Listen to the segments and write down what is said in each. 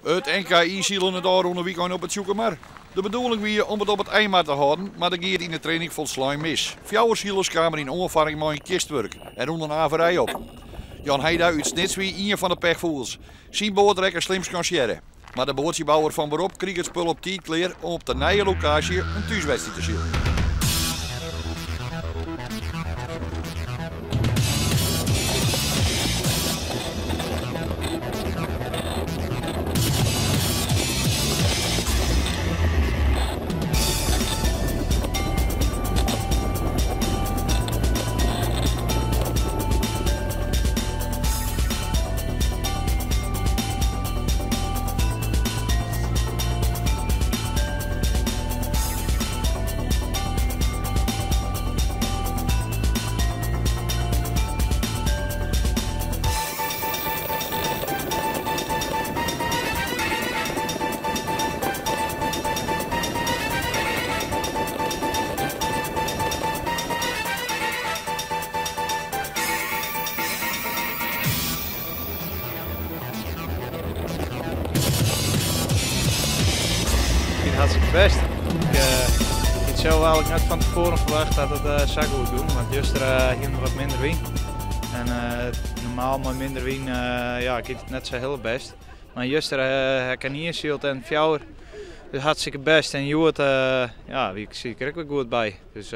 Het NK e-zielen het aanronde weekend op het zoeken maar. De bedoeling was om het op het eind te houden, maar dat gaat in de training volslijn mis. Fjouwerzielers kwamen in ongevaring met een kistwerk en ronden een averij op. Jan Heida uit Snitswie, een van de pechvoels. Zijn boordrekker slims kan scheren. Maar de boordjebouwer van beroep kreeg het spul op tijd klaar om op de nieuwe locatie een thuiswedstrijd te zien. Hartstikke best. Ik had zo eigenlijk net van tevoren verwacht dat het zou goed doen, want gisteren ging er wat minder wind. En normaal met minder wind ja, gaat het net zo heel best. Maar gisteren heb ik hier zielt en fjouwer, dus hartstikke best. En Joert, ja, wie zie ik er ook wel goed bij. Dus,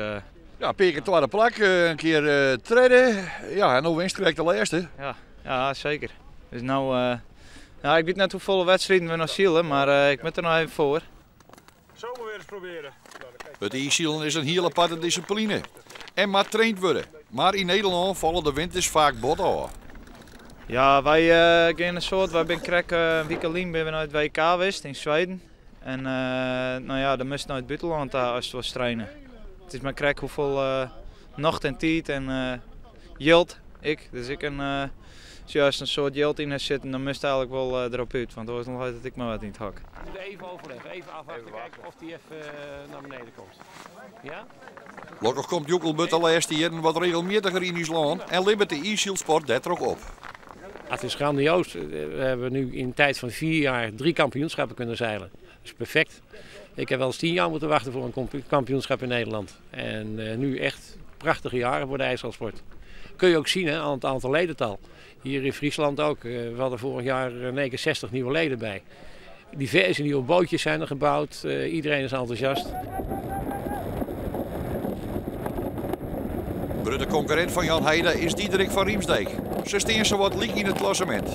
ja, Peker tweede plak, een keer treden. Ja, en nu winst krijgt de laatste. Ja, zeker. Dus nou, ja, ik weet net hoeveel wedstrijden we nog zielen, maar ik moet er nog even voor. Zomaar weer eens proberen. Het e-zielen is een heel aparte discipline. En maar traind worden. Maar in Nederland vallen de winters vaak bot aan. Ja, wij gaan een soort, wij zijn krek een week alleen ben we naar het WK geweest in Zweden. En nou ja, dan moest naar het buitenland als het was trainen. Het is maar krek hoeveel nacht en tijd en yield ik. Dus ik een juist een soort yield in zitten, dan moest eigenlijk wel erop uit, want anders nog dat ik maar wat niet hak. We moeten even overleggen, even afwachten, kijken of die even naar beneden komt. Ja? Gelukkig komt Joekelbut de laatste jaren wat regelmatiger in ons land en libbert de e-zielsport dat er ook op. Het is grandioos. We hebben nu in een tijd van 4 jaar 3 kampioenschappen kunnen zeilen. Dat is perfect. Ik heb wel eens 10 jaar moeten wachten voor een kampioenschap in Nederland. En nu echt prachtige jaren voor de ijsschaalsport. Kun je ook zien hè, aan het aantal ledental. Hier in Friesland ook. We hadden vorig jaar 60 nieuwe leden bij. Diverse nieuwe bootjes zijn er gebouwd. Iedereen is enthousiast. De concurrent van Jan Heida is Diederik van Riemsdijk. Ze staan zo wat liek in het klassement.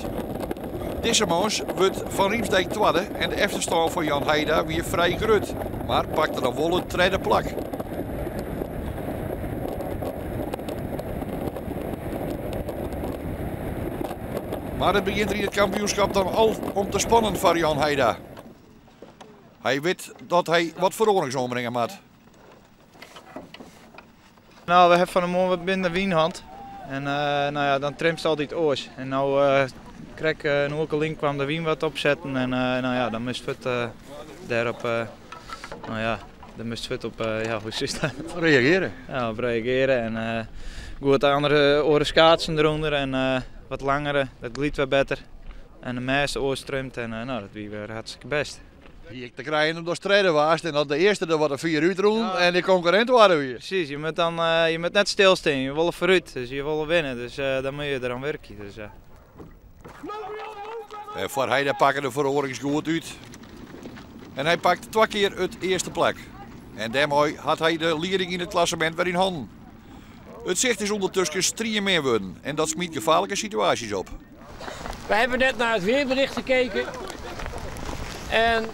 Deze maand wordt Van Riemsdijk tweede en de efterstand van Jan Heida weer vrij groot. Maar pakte dan wel een tweede plak. Maar het begint er in het kampioenschap dan al om te spannen voor Jan Heida. Hij weet dat hij wat verordeningsombrengen moet. Nou, we hebben van de morgen wat minder wienhand. En nou ja, dan trimt het altijd oors. En nou krijg ik een hoekeling kwam de wien wat opzetten. En nou ja, dan moest het daarop, nou ja, dan moest het op, ja, hoe is dat? Reageren. Ja, op reageren. En goed andere oren schaatsen eronder en wat langere, dat gliet wat beter. En de meeste oors trimt en nou, dat wie weer hartstikke best. Hier te krijgen om de strijden was en dat de eerste er wat een 4 uur doen ja. En de concurrent waren weer. Precies, je moet, dan, je moet net stilstaan, je wil vooruit, dus je wil winnen, dus dan moet je eraan werken. Dus, voor Heida pakken de verhoorings goed uit. En hij pakt 2 keer het eerste plak. En daarmee had hij de leiding in het klassement weer in handen. Het zicht is ondertussen 3 meer worden en dat smiet gevaarlijke situaties op. We hebben net naar het weerbericht gekeken. En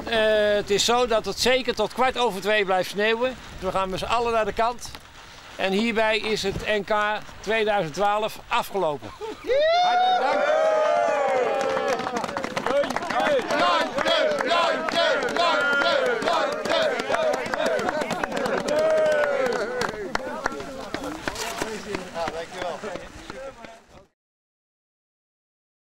het is zo dat het zeker tot 1:15 blijft sneeuwen. We gaan met z'n allen naar de kant. En hierbij is het NK 2012 afgelopen. Hartelijk dank.